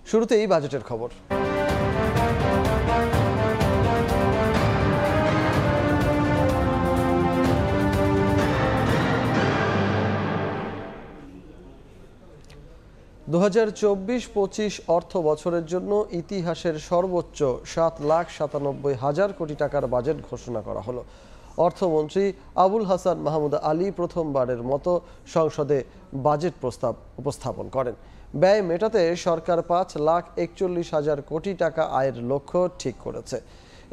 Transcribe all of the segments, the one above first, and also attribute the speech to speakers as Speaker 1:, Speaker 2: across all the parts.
Speaker 1: শুরুতেই বাজেটের খবর। দু ২০২৪-২৫ অর্থ বছরের জন্য ইতিহাসের সর্বোচ্চ ৭,৯৭,০০০ কোটি টাকার বাজেট ঘোষণা করা হলো। অর্থমন্ত্রী আবুল হাসান মাহমুদ আলী প্রথমবারের মতো সংসদে বাজেট প্রস্তাব উপস্থাপন করেন। ব্যয় মেটাতে সরকার ৫,৪১,০০০ কোটি টাকা আয়ের লক্ষ্য ঠিক করেছে।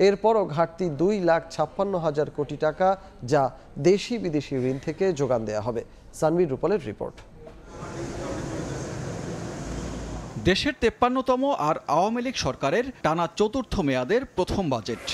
Speaker 1: এরপরও ঘাটতি ২,৫৬,০০০ কোটি টাকা, যা দেশি বিদেশি ঋণ থেকে যোগান দেওয়া হবে। সানভীর রূপালের রিপোর্ট।
Speaker 2: দেশের ৫৩তম আর আওয়ামী লীগ সরকারের টানা চতুর্থ মেয়াদের প্রথম বাজেট।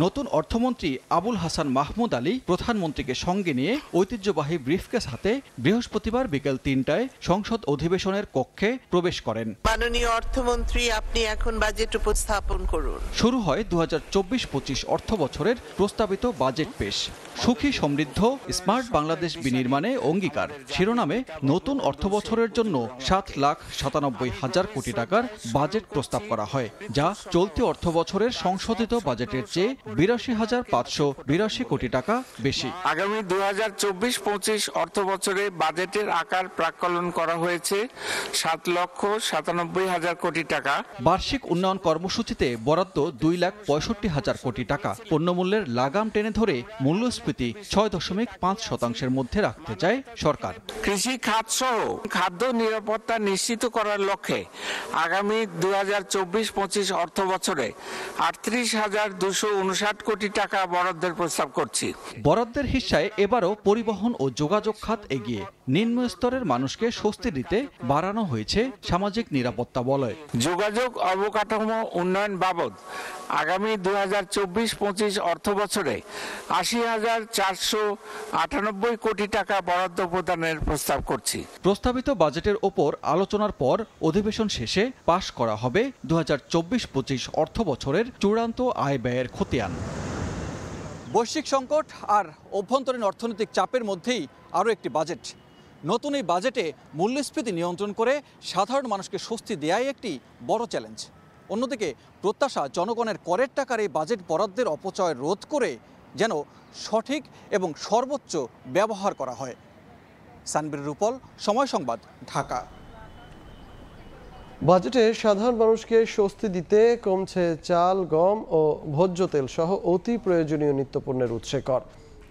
Speaker 2: নতুন অর্থমন্ত্রী আবুল হাসান মাহমুদ আলী প্রধানমন্ত্রীকে সঙ্গে নিয়ে ঐতিহ্যবাহী ব্রিফকেস হাতে বৃহস্পতিবার বিকেল ৩টায় সংসদ অধিবেশনের কক্ষে প্রবেশ করেন।
Speaker 3: মাননীয় অর্থমন্ত্রী, আপনি এখন বাজেট উপস্থাপন করুন।
Speaker 2: শুরু হয় ২০২৪-২৫ অর্থ বছরের প্রস্তাবিত বাজেট পেশ। সুখী সমৃদ্ধ স্মার্ট বাংলাদেশ বিনির্মাণে অঙ্গীকার শিরোনামে নতুন অর্থ বছরের জন্য ৭,৯৭,০০০ কোটি টাকার বাজেট প্রস্তাব করা হয়, যা চলতি অর্থ বছরের সংশোধিত বাজেটের চেয়ে ৮২,৫৮২ কোটি টাকা বেশি।
Speaker 4: আগামী ২০২৪-২৫ অর্থ বছরে বাজেটের আকার প্রাক্কলন করা হয়েছে ৭,৯৭,০০০ কোটি টাকা।
Speaker 2: বার্ষিক উন্নয়ন কর্মসূচিতে বরাদ্দ ২,৬৫,০০০ কোটি টাকা। পণ্যমূল্যের লাগাম টেনে ধরে মূল্যস্ফীতি ৬.৫% মধ্যে রাখতে চায় সরকার।
Speaker 4: কৃষি খাত সহ খাদ্য নিরাপত্তা নিশ্চিত করার লক্ষ্যে আগামী ২০২৪-২৫ অর্থ বছরে ৩৮,২৫৯ কোটি টাকা বরাদ্দের প্রস্তাব করছি।
Speaker 2: বরাদ্দের হিস্সায় এবারও পরিবহন ও যোগাযোগ খাত এগিয়ে। নিম্ন স্তরের মানুষকে স্বস্তি দিতে বাড়ানো হয়েছে সামাজিক নিরাপত্তা বলয়।
Speaker 4: যোগাযোগ অবকাঠামো উন্নয়ন বাবদ আগামী ২০২৪-২৫ অর্থ বছরে ৮০,৪৯৮ কোটি টাকা বরাদ্দ প্রদানের প্রস্তাব করছি।
Speaker 2: প্রস্তাবিত বাজেটের ওপর আলোচনার পর অধিবেশন শেষে পাশ করা হবে ২০২৪-২৫ অর্থ বছরের চূড়ান্ত আয় ব্যয়ের খতিয়ান। বৈশ্বিক সংকট আর অভ্যন্তরীণ অর্থনৈতিক চাপের মধ্যেই আরও একটি বাজেট। নতুন এই বাজেটে মূল্যস্ফীতি নিয়ন্ত্রণ করে সাধারণ মানুষকে স্বস্তি দেয়াই একটি বড় চ্যালেঞ্জ। অন্যদিকে প্রত্যাশা জনগণের করের টাকার এই বাজেট বরাদ্দের অপচয় রোধ করে যেন সঠিক এবং সর্বোচ্চ ব্যবহার করা হয়। সানভীর রূপল, সময় সংবাদ, ঢাকা।
Speaker 1: বাজেটে সাধারণ মানুষকে স্বস্তি দিতে কমছে চাল, গম ও ভোজ্য তেল সহ অতি প্রয়োজনীয় নিত্যপণ্যের উৎসে কর।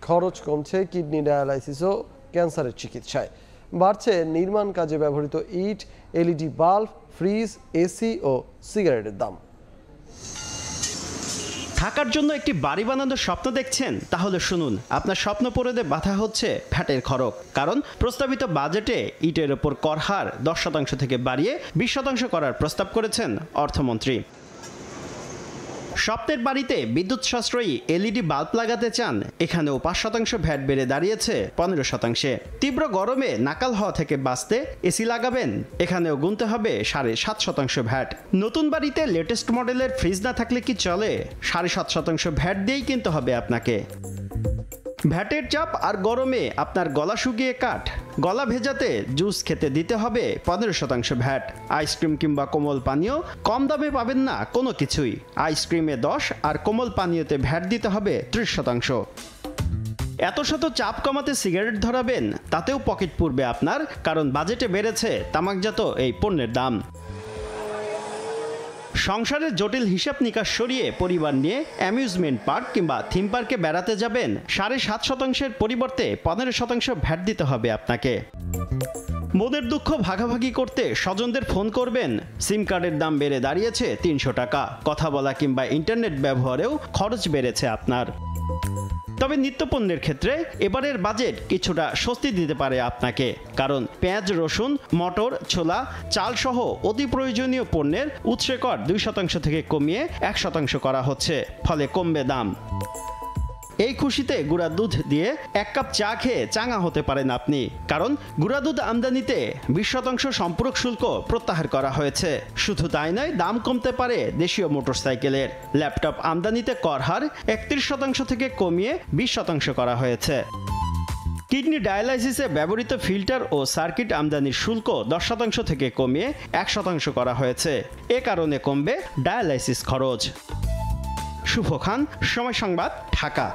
Speaker 1: খরচ কমছে কিডনি ডায়ালাইসিস ও ক্যান্সারের চিকিৎসায়। বাড়ছে নির্মাণ কাজে ব্যবহৃত ইট, এলইডি বাল্ব, ফ্রিজ, এসি ও সিগারেটের দাম।
Speaker 5: থাকার জন্য একটি বাড়ি বানানোর স্বপ্ন দেখছেন? তাহলে শুনুন, আপনার স্বপ্ন পূরণে বাধা হচ্ছে ভ্যাটের খরচ। কারণ প্রস্তাবিত বাজেটে ইটের ওপর কর হার ১০% থেকে বাড়িয়ে ২০% করার প্রস্তাব করেছেন অর্থমন্ত্রী। স্বপ্নের বাড়িতে বিদ্যুৎ সাশ্রয়ী এলইডি বাল্ব লাগাতে চান? এখানেও ৫% ভ্যাট বেড়ে দাঁড়িয়েছে ১৫%। তীব্র গরমে নাকাল হওয়া থেকে বাঁচতে এসি লাগাবেন? এখানেও গুনতে হবে ৭.৫% ভ্যাট। নতুন বাড়িতে লেটেস্ট মডেলের ফ্রিজ না থাকলে কি চলে? ৭.৫% ভ্যাট দিয়েই কিনতে হবে আপনাকে। ভ্যাটের চাপ আর গরমে আপনার গলা শুকিয়ে কাঠ। গলা ভেজাতে জুস খেতে দিতে হবে ১৫% ভ্যাট। আইসক্রিম কিংবা কোমল পানীয় কম দামে পাবেন না কোনো কিছুই। আইসক্রিমে ১০ আর কোমল পানীয়তে ভ্যাট দিতে হবে ৩০%। এত শত চাপ কমাতে সিগারেট ধরাবেন? তাতেও পকেট পুড়বে আপনার, কারণ বাজেটে বেড়েছে তামাকজাত এই পণ্যের দাম। সংসারের জটিল হিসাব নিকাশ সরিয়ে পরিবার নিয়ে অ্যামিউজমেন্ট পার্ক কিংবা থিম পার্কে বেড়াতে যাবেন? ৭.৫%-এর পরিবর্তে ১৫% ভ্যাট দিতে হবে আপনাকে। মনের দুঃখ ভাগাভাগি করতে স্বজনদের ফোন করবেন? সিম কার্ডের দাম বেড়ে দাঁড়িয়েছে ৩০০ টাকা। কথা বলা কিংবা ইন্টারনেট ব্যবহারেও খরচ বেড়েছে আপনার। তবে নিত্যপণ্যের ক্ষেত্রে এবারের বাজেট কিছুটা স্বস্তি দিতে পারে আপনাকে, কারণ পেঁয়াজ, রসুন, মটর, ছোলা, চাল সহ অতি প্রয়োজনীয় পণ্যের উৎসে কর ২% থেকে কমিয়ে ১% করা হচ্ছে, ফলে কমবে দাম। এই খুশিতে গুঁড়া দুধ দিয়ে ১ কাপ চা খেয়ে চাঙা হতে পারেন আপনি, কারণ গুঁড়া দুধ আমদানিতে ২০% সম্পূরক শুল্ক প্রত্যাহার করা হয়েছে। শুধু তাই নয়, দাম কমতে পারে দেশীয় মোটরসাইকেলের। ল্যাপটপ আমদানিতে কর হার ৩১% থেকে কমিয়ে ২০% করা হয়েছে। কিডনি ডায়ালাইসিসে ব্যবহৃত ফিল্টার ও সার্কিট আমদানির শুল্ক 10% থেকে কমিয়ে 1% করা হয়েছে। এ কারণে কমবে ডায়ালাইসিস খরচ। শুভ খান, সময় সংবাদ, ঢাকা।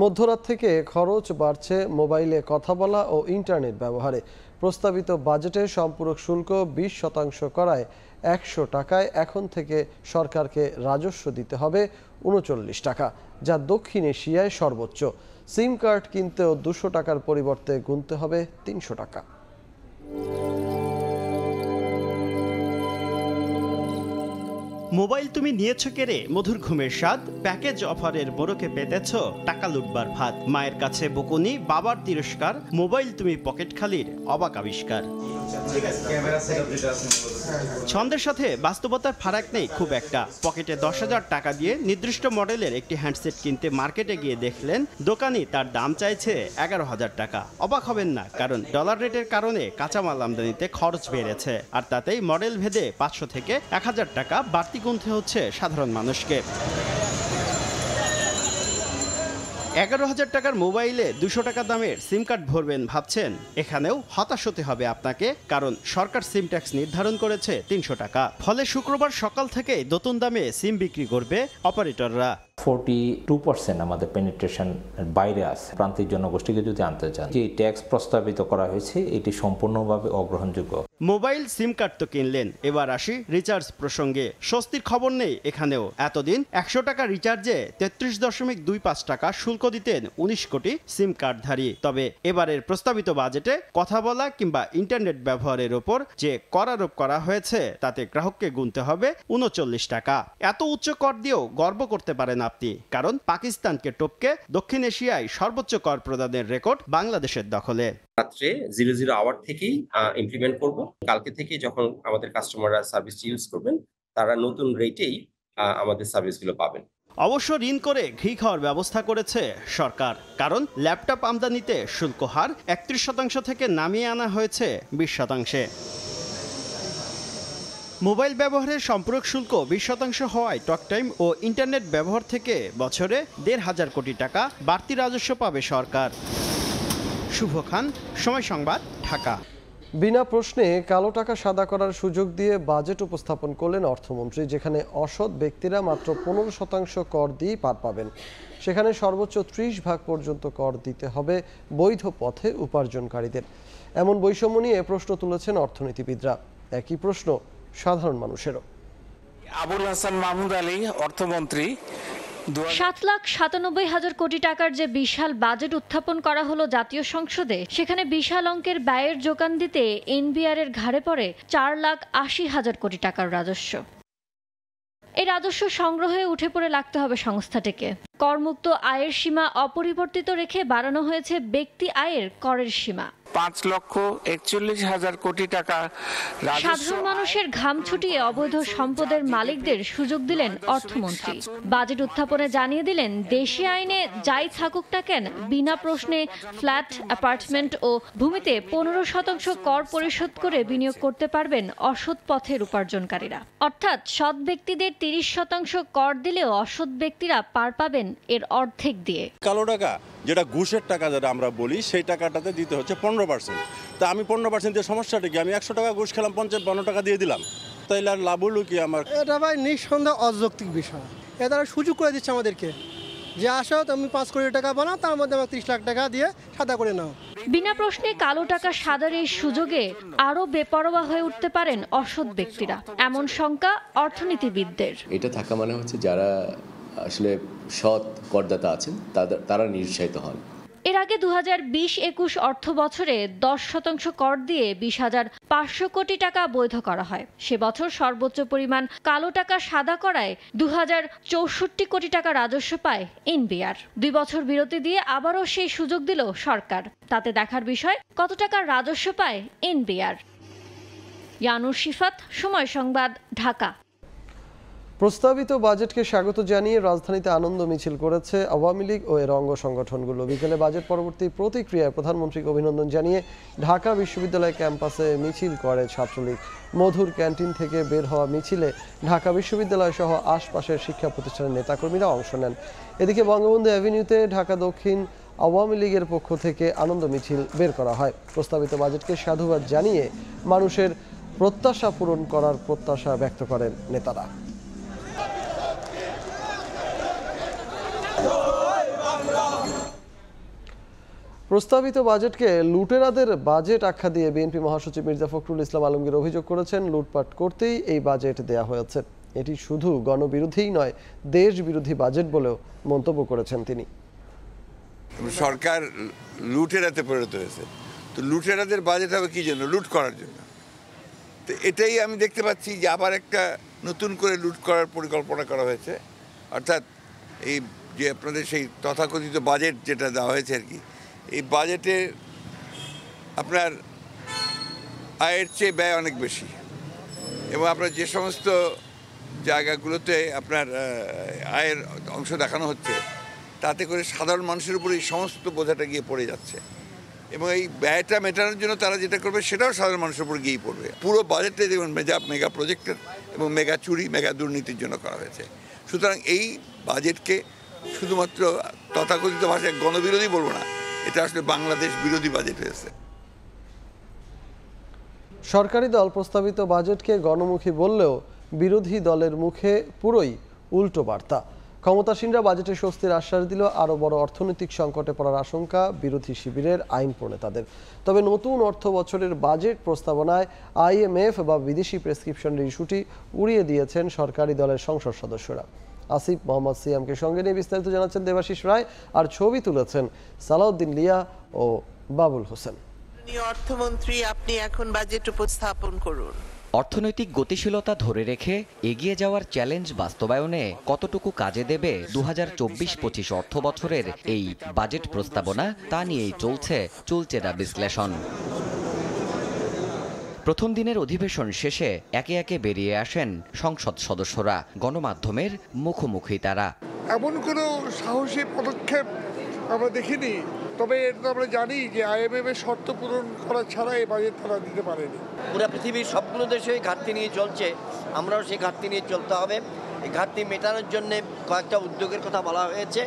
Speaker 1: মধ্যরাত থেকে খরচ বাড়ছে মোবাইলে কথা বলা ও ইন্টারনেট ব্যবহারে। প্রস্তাবিত বাজেটে সম্পূরক শুল্ক 20% করায় 100 টাকায় এখন থেকে সরকারকে রাজস্ব দিতে হবে 39 টাকা, যা দক্ষিণ এশিয়ায় সর্বোচ্চ। সিম কার্ড কিনতেও 200 টাকার পরিবর্তে গুনতে হবে 300 টাকা।
Speaker 5: মোবাইল তুমি নিয়েছো কেড়ে মধুর ঘুমের স্বাদ, প্যাকেজ অফারের মোড়কে পেতেছ টাকা লুটবার ভাত। মায়ের কাছে বকুনি, বাবার তিরস্কার, মোবাইল তুমি পকেট খালির অবাক আবিষ্কার। ছন্দের সাথে বাস্তবতার ফারাক নেই খুব একটা। পকেটে 10,000 টাকা দিয়ে নির্দিষ্ট মডেলের একটি হ্যান্ডসেট কিনতে মার্কেটে গিয়ে দেখলেন দোকানি তার দাম চাইছে 11,000 টাকা। অবাক হবেন না, কারণ ডলার রেটের কারণে কাঁচামাল আমদানিতে খরচ বেড়েছে, আর তাতেই মডেল ভেদে 500 থেকে 1000 টাকা বাড়তি গুনতে হচ্ছে সাধারণ মানুষকে। 11,000 টাকার মোবাইলে 200 টাকা দামের সিম কার্ড ভরবেন ভাবছেন? এখানেও হতাশ হতে হবে আপনাকে, কারণ সরকার সিম ট্যাক্স নির্ধারণ করেছে 300 টাকা। ফলে শুক্রবার সকাল থেকে নতুন দামে সিম বিক্রি করবে অপারেটররা।
Speaker 6: 42% আমাদের পেনিট্রেশন বাইরে আছে। প্রান্তিক জনগোষ্ঠীকে যদি আনতে চান, যে ট্যাক্স প্রস্তাবিত করা হয়েছে এটি সম্পূর্ণভাবে অগ্রহণযোগ্য।
Speaker 5: মোবাইল সিম কার্ড তো কিনলেন, এবার আসি রিচার্জ প্রসঙ্গে। স্বস্তির খবর নেই এখানেও। এতদিন 100 টাকা রিচার্জে 33.25 টাকা শুল্ক দিতেন 19 কোটি সিম কার্ডধারী। তবে এবারের প্রস্তাবিত বাজেটে কথা বলা কিংবা ইন্টারনেট ব্যবহারের ওপর যে কর আরোপ করা হয়েছে, তাতে গ্রাহককে গুনতে হবে 39 টাকা। এত উচ্চ কর দিয়েও গর্ব করতে পারেন আপনি, কারণ পাকিস্তানকে টপকে দক্ষিণ এশিয়ায় সর্বোচ্চ কর প্রদানের রেকর্ড বাংলাদেশের দখলে।
Speaker 7: রাত্রে 00 আওয়ার থেকেই ইমপ্লিমেন্ট করব। কালকে থেকে যখন আমাদের কাস্টমাররা সার্ভিস ইউজ করবেন, তারা নতুন রেটেই আমাদের সার্ভিসগুলো পাবেন।
Speaker 5: অবশ্য ঋণ করে ঘি খাওয়ার ব্যবস্থা করেছে সরকার, কারণ ল্যাপটপ আমদানিতে শুল্ক হার 31% থেকে নামিয়ে আনা হয়েছে 20%। মোবাইল ব্যবহারের সম্পূরক শুল্ক 20% হওয়ায় টক টাইম ও ইন্টারনেট ব্যবহার থেকে বছরে 1,500 কোটি টাকা বাড়তি রাজস্ব পাবে সরকার। শুভ খান, সময় সংবাদ, ঢাকা।
Speaker 1: বিনা প্রশ্নে কালো টাকা সাদা করার সুযোগ দিয়ে বাজেট উপস্থাপন করলেন অর্থমন্ত্রী। যেখানে অসৎ ব্যক্তিরা মাত্র 15% কর দিয়েই পার পাবেন, সেখানে সর্বোচ্চ 30% পর্যন্ত কর দিতে হবে বৈধ পথে উপার্জনকারীদের। এমন বৈষম্য নিয়ে প্রশ্ন তুলেছেন অর্থনীতিবিদরা। একই প্রশ্ন সাধারণ মানুষেরও।
Speaker 4: আবুল হাসান মাহমুদ আলী, অর্থমন্ত্রী।
Speaker 8: 7,97,000 কোটি টাকার যে বিশাল বাজেট উত্থাপন করা হলো জাতীয় সংসদে, সেখানে বিশাল অঙ্কের ব্যয়ের যোগান দিতে এনবিআর এর ঘাড়ে পড়ে 4,80,000 কোটি টাকার রাজস্ব। এই রাজস্ব সংগ্রহে উঠে পড়ে লাগতে হবে সংস্থাটিকে। করমুক্ত আয়ের সীমা অপরিবর্তিত রেখে বাড়ানো হয়েছে ব্যক্তি আয়ের করের সীমা।
Speaker 4: 5,41,000 কোটি টাকা
Speaker 8: সাধারণ মানুষের ঘাম ছুটিয়ে অবৈধ সম্পদের মালিকদের সুযোগ দিলেন অর্থমন্ত্রী। বাজেট উত্থাপনে জানিয়ে দিলেন, দেশি আইনে যাই থাকুক না কেন, বিনা প্রশ্নে ফ্ল্যাট, অ্যাপার্টমেন্ট ও ভূমিতে 15% কর পরিশোধ করে বিনিয়োগ করতে পারবেন অসৎ পথের উপার্জনকারীরা। অর্থাৎ সৎ ব্যক্তিদের 30% কর দিলেও অসৎ ব্যক্তিরা পার পাবেন এর অর্ধেক দিয়ে।
Speaker 9: কালো টাকা, যেটা ঘুষের টাকা যেটা আমরা বলি, সেই টাকাটাতে দিতে হচ্ছে 15%। তা আমি 15% দিয়ে সমস্যাটা কি? আমি 100 টাকা ঘুষ খেলাম, 52 টাকা দিয়ে দিলাম, তাইলে আর লাভ হলো কি আমার?
Speaker 10: এটা ভাই নিঃসন্দেহ অযৌক্তিক বিষয়। এটা তারা সুযোগ করে দিচ্ছে আমাদেরকে, যে আসো তুমি 5 কোটি টাকা বানাও, তার মধ্যে আমার 30 লাখ টাকা দিয়ে সাদা করে নাও।
Speaker 8: বিনা প্রশ্নে কালো টাকা সাদার এই সুযোগে আরো বেপরোয়া হয়ে উঠতে পারেন অসৎ ব্যক্তিরা, এমন শঙ্কা অর্থনীতিবিদদের।
Speaker 11: এটা থাকা মানে হচ্ছে যারা আসলে সৎ করদাতা আছেন তারা নিরুৎসাহিত হন।
Speaker 8: এর আগে 2020-21 অর্থ বছরে 10% কর দিয়ে 20,500 কোটি টাকা বৈধ করা হয়। সে বছর সর্বোচ্চ পরিমাণ কালো টাকা সাদা করায় 2,064 কোটি টাকা রাজস্ব পায় এনবিআর। 2 বছর বিরতি দিয়ে আবারও সেই সুযোগ দিল সরকার। তাতে দেখার বিষয় কত টাকা রাজস্ব পায় এনবিআর। ইয়ানুর শিফাত, সময় সংবাদ, ঢাকা।
Speaker 1: প্রস্তাবিত বাজেটকে স্বাগত জানিয়ে রাজধানীতে আনন্দ মিছিল করেছে আওয়ামী লীগ ও এর অঙ্গ সংগঠনগুলো। বিকেলে বাজেট পরবর্তী প্রতিক্রিয়ায় প্রধানমন্ত্রীকে অভিনন্দন জানিয়ে ঢাকা বিশ্ববিদ্যালয় ক্যাম্পাসে মিছিল করে ছাত্রলীগ। মধুর ক্যান্টিন থেকে বের হওয়া মিছিলে ঢাকা বিশ্ববিদ্যালয় সহ আশপাশের শিক্ষা প্রতিষ্ঠানের নেতাকর্মীরা অংশ নেন। এদিকে বঙ্গবন্ধু অ্যাভিনিউতে ঢাকা দক্ষিণ আওয়ামী লীগের পক্ষ থেকে আনন্দ মিছিল বের করা হয়। প্রস্তাবিত বাজেটকে সাধুবাদ জানিয়ে মানুষের প্রত্যাশা পূরণ করার প্রত্যাশা ব্যক্ত করেন নেতারা। প্রস্তাবিত বাজেটকে লুটেরাদের বাজেট আখ্যা দিয়ে বিএনপি মহাসচিব মির্জা ফখরুল ইসলাম আলমগীর অভিযোগ করেছেন, লুটপাট করতেই এই বাজেট দেয়া হয়েছে। এটি শুধু গণবিরোধীই নয়, দেশ বিরোধী বাজেট বলেও মন্তব্য করেছেন তিনি।
Speaker 12: সরকার লুটেরাতে পরিণত হয়েছে, তো লুটেরাদের বাজেট হবে কি জন্য? লুট করার জন্য। তো এটাই আমি দেখতে পাচ্ছি যে আবার একটা নতুন করে লুট করার পরিকল্পনা করা হয়েছে। অর্থাৎ এই যে আপনাদের সেই তথাকথিত বাজেট যেটা দেওয়া হয়েছে আর কি, এই বাজেটে আপনার আয়ের চেয়ে ব্যয় অনেক বেশি, এবং আপনার যে সমস্ত জায়গাগুলোতে আপনার আয়ের অংশ দেখানো হচ্ছে তাতে করে সাধারণ মানুষের উপর এই সমস্ত বোঝাটা গিয়ে পড়ে যাচ্ছে, এবং এই ব্যয়টা মেটানোর জন্য তারা যেটা করবে সেটাও সাধারণ মানুষের উপর গিয়েই পড়বে। পুরো বাজেটটাই দেখুন মেগা প্রজেক্টের এবং মেগা চুরি, মেগা দুর্নীতির জন্য করা হয়েছে। সুতরাং এই বাজেটকে শুধুমাত্র তথাকথিত ভাষায় গণবিরোধী বলবো না, এটা আসলে বাংলাদেশ বিরোধী বাজেট হয়েছে।
Speaker 1: সরকারি দল প্রস্তাবিত বাজেটকে গণমুখী বললেও বিরোধী দলের মুখে পুরোই উল্টো বার্তা। ক্ষমতাসীনরা বাজেটে স্বস্তির আশ্বাস দিল, আরও বড় অর্থনৈতিক সংকটে পড়ার আশঙ্কা বিরোধী শিবিরের আইন প্রণেতাদের। তবে নতুন অর্থ বছরের বাজেট প্রস্তাবনায় IMF বা বিদেশি প্রেসক্রিপশনের ইস্যুটি উড়িয়ে দিয়েছেন সরকারি দলের সংসদ সদস্যরা। আসিফ মোহাম্মদ সিয়ামকে সঙ্গে নিয়ে বিস্তারিত জানাচ্ছেন দেবাশিস রায়, আর ছবি তুলেছেন সালাউদ্দিন লিয়া ও বাবুল হোসেন।
Speaker 3: অর্থমন্ত্রী, আপনি এখন বাজেট উপস্থাপন করুন।
Speaker 13: অর্থনৈতিক গতিশীলতা ধরে রেখে এগিয়ে যাওয়ার চ্যালেঞ্জ বাস্তবায়নে কতটুকু কাজে দেবে 2024-25 অর্থ বছরের এই বাজেট প্রস্তাবনা, তা নিয়েই চলছে চুলচেরা বিশ্লেষণ। প্রথম দিনের অধিবেশন শেষে একে একে বেরিয়ে আসেন সংসদ সদস্যরা, গণমাধ্যমের মুখোমুখি তারা।
Speaker 14: এমন কোনো সাহসী পদক্ষেপ আমরা দেখিনি, তবে আমরা জানি যে IMF এর শর্ত পূরণ করা ছাড়া এই বাজেট তারা দিতে পারেনি।
Speaker 15: পুরো পৃথিবীর সবগুলো দেশই ঘাটতি নিয়ে চলছে, আমরাও সেই ঘাটতি নিয়ে চলতে হবে। এই ঘাটতি মেটানোর জন্য কয়েকটা উদ্যোগের কথা বলা হয়েছে।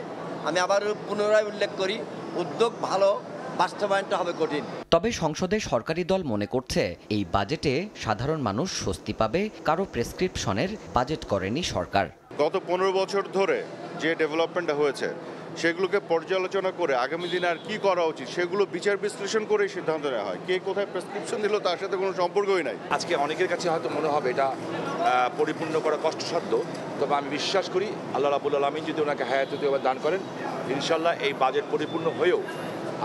Speaker 15: আমি আবার পুনরায় উল্লেখ করি, উদ্যোগ ভালো, বাস্তবায়নটা হবে কঠিন।
Speaker 13: তবে সংসদে সরকারি দল মনে করছে এই বাজেটে সাধারণ মানুষ স্বস্তি পাবে, কারো প্রেসক্রিপশনের বাজেট করেনি সরকার।
Speaker 16: গত 15 বছর ধরে যে ডেভেলপমেন্টটা হয়েছে সেগুলোকে পর্যালোচনা করে আগামী দিনে আর কি করা উচিত সেগুলো বিচার বিশ্লেষণ করে সিদ্ধান্ত নেওয়া হয়। কে কোথায় প্রেসক্রিপশন দিল তার সাথে কোনো সম্পর্কই নাই।
Speaker 17: আজকে অনেকের কাছে হয়তো মনে হবে এটা পরিপূর্ণ করা কষ্টসাধ্য, তবে আমি বিশ্বাস করি আল্লাহ রাব্বুল আলামিন যদি ওনাকে হায়াত দান করেন, ইনশাল্লাহ এই বাজেট পরিপূর্ণ হয়েও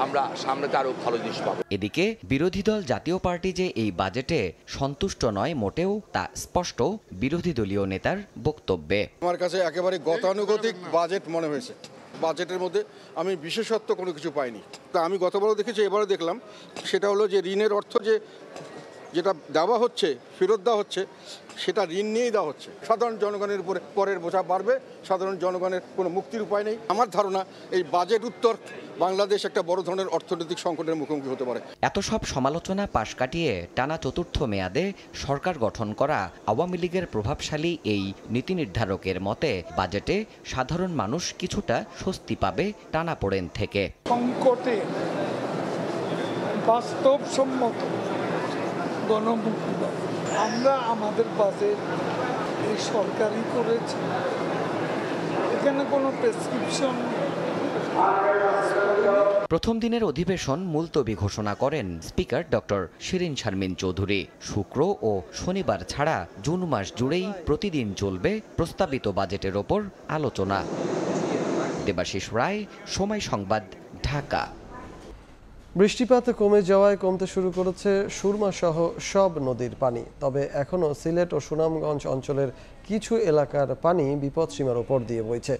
Speaker 17: আমরা সামনেতে আরো ভালো জিনিস পাবো।
Speaker 13: এদিকে বিরোধী দল জাতীয় পার্টি যে এই বাজেটে সন্তুষ্ট নয় মোটেও, তা স্পষ্ট বিরোধী দলীয় নেতার বক্তব্যে।
Speaker 18: আমার কাছে একেবারে গতানুগতিক বাজেট মনে হয়েছে। বাজেটের মধ্যে আমি বিশেষত্ব কোনো কিছু পাইনি। তা আমি গতবারও দেখেছি, এবারও দেখলাম, সেটা হলো যে ঋণের অর্থ যেটা দেওয়া হচ্ছে, ফেরত দেওয়া হচ্ছে, সেটা ঋণ নিয়েই দেওয়া হচ্ছে। সাধারণ জনগণের উপরে করের বোঝা বাড়বে, সাধারণ জনগণের কোনো মুক্তির উপায় নেই। আমার ধারণা এই বাজেট উত্তর বাংলাদেশ একটা বড় ধরনের অর্থনৈতিক সংকটের মুখোমুখি হতে পারে।
Speaker 13: এত সব সমালোচনা পাশ কাটিয়ে টানা চতুর্থ মেয়াদে সরকার গঠন করা আওয়ামী লীগের প্রভাবশালী এই নীতি নির্ধারকের মতে বাজেটে সাধারণ মানুষ কিছুটা স্বস্তি পাবে টানাপোড়েন থেকে।
Speaker 14: সংকটে বাস্তবসম্মত গণমুক্তি, আমরা আমাদের বাজেট এই সরকারই করেছি, এখানে কোনো প্রেসক্রিপশন।
Speaker 13: প্রথম দিনের অধিবেশন মুলতবি ঘোষণা করেন স্পিকার ডক্টর শিরিন শারমিন চৌধুরী। শুক্র ও শনিবার ছাড়া জুন মাস জুড়েই প্রতিদিন চলবে প্রস্তাবিত বাজেটের ওপর আলোচনা। দেবাশিস রায়, সময় সংবাদ, ঢাকা।
Speaker 1: বৃষ্টিপাত কমে যাওয়ায় কমতে শুরু করেছে সুরমা সহ সব নদীর পানি। তবে এখনও সিলেট ও সুনামগঞ্জ অঞ্চলের কিছু এলাকার পানি বিপদসীমার উপর দিয়ে বইছে।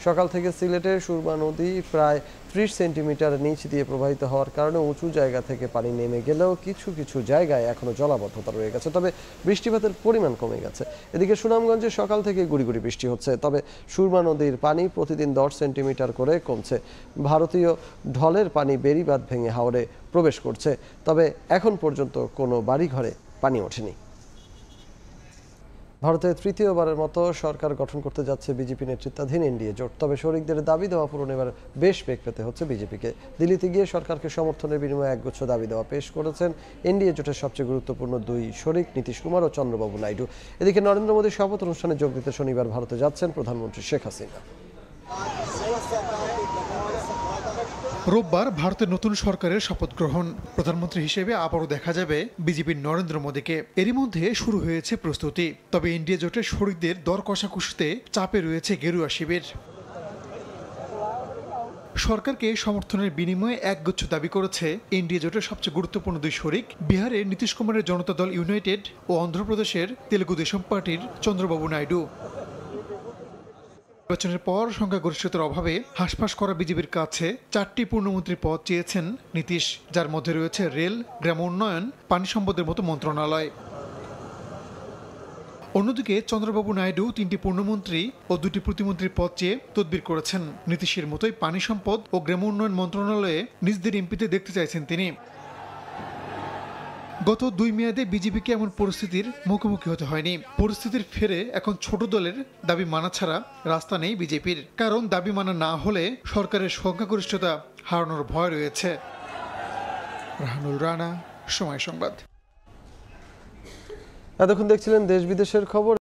Speaker 1: সকাল থেকে সিলেটের সুরমা নদী প্রায় 30 সেন্টিমিটার নিচ দিয়ে প্রবাহিত হওয়ার কারণে উঁচু জায়গা থেকে পানি নেমে গেলেও কিছু কিছু জায়গায় এখনো জলাবদ্ধতা রয়ে গেছে, তবে বৃষ্টিপাতের পরিমাণ কমে গেছে। এদিকে সুনামগঞ্জে সকাল থেকে গুড়ি গুড়ি বৃষ্টি হচ্ছে, তবে সুরমা নদীর পানি প্রতিদিন 10 সেন্টিমিটার করে কমছে। ভারতীয় ঢলের পানি বেড়িবাঁধ ভেঙে হাওরে প্রবেশ করছে, তবে এখন পর্যন্ত কোনো বাড়িঘরে পানি ওঠেনি। ভারতে তৃতীয়বারের মতো সরকার গঠন করতে যাচ্ছে বিজেপি নেতৃত্বাধীন এনডিএ জোট, তবে শরিকদের দাবি দেওয়া পূরণে এবার বেশ বেগ পেতে হচ্ছে বিজেপিকে। দিল্লিতে গিয়ে সরকারকে সমর্থনের বিনিময়ে একগুচ্ছ দাবি দেওয়া পেশ করেছেন এনডিএ জোটের সবচেয়ে গুরুত্বপূর্ণ দুই শরিক নীতিশ কুমার ও চন্দ্রবাবু নাইডু। এদিকে নরেন্দ্র মোদীর শপথ অনুষ্ঠানে যোগ দিতে শনিবার ভারতে যাচ্ছেন প্রধানমন্ত্রী শেখ হাসিনা।
Speaker 19: রোববার ভারতের নতুন সরকারের শপথ গ্রহণ। প্রধানমন্ত্রী হিসেবে আবারও দেখা যাবে বিজেপির নরেন্দ্র মোদীকে। এরই মধ্যে শুরু হয়েছে প্রস্তুতি, তবে এনডিএ জোটের শরিকদের দর কষাকষিতে চাপে রয়েছে গেরুয়া শিবির। সরকারকে সমর্থনের বিনিময়ে একগুচ্ছ দাবি করেছে এনডিএ জোটের সবচেয়ে গুরুত্বপূর্ণ দুই শরিক, বিহারের নীতিশ কুমারের জনতা দল ইউনাইটেড ও অন্ধ্রপ্রদেশের তেলুগু দেশম পার্টির চন্দ্রবাবু নাইডু। নির্বাচনের পর সংখ্যাগরিষ্ঠতার অভাবে হাসপাস করা বিজেপির কাছে 4টি পূর্ণমন্ত্রী পদ চেয়েছেন নীতিশ, যার মধ্যে রয়েছে রেল, গ্রাম উন্নয়ন, পানি সম্পদের মতো মন্ত্রণালয়। অন্যদিকে চন্দ্রবাবু নাইডু 3টি পূর্ণমন্ত্রী ও 2টি প্রতিমন্ত্রীর পদ চেয়ে তদবির করেছেন। নীতিশের মতোই পানি সম্পদ ও গ্রাম উন্নয়ন মন্ত্রণালয়ে নিজদের এমপিতে দেখতে চাইছেন তিনি। গত 2 মেয়াদে বিজেপিকে এমন পরিস্থিতির মুখোমুখি হতে হয়নি। পরিস্থিতির ফেরে এখন ছোট দলের দাবি মানা ছাড়া রাস্তা নেই বিজেপির, কারণ দাবি মানা না হলে সরকারের সংখ্যাগরিষ্ঠতা হারানোর ভয় রয়েছে। রাহানুল রানা, সময় সংবাদ।
Speaker 1: এতক্ষণ দেখছিলেন দেশ বিদেশের খবর।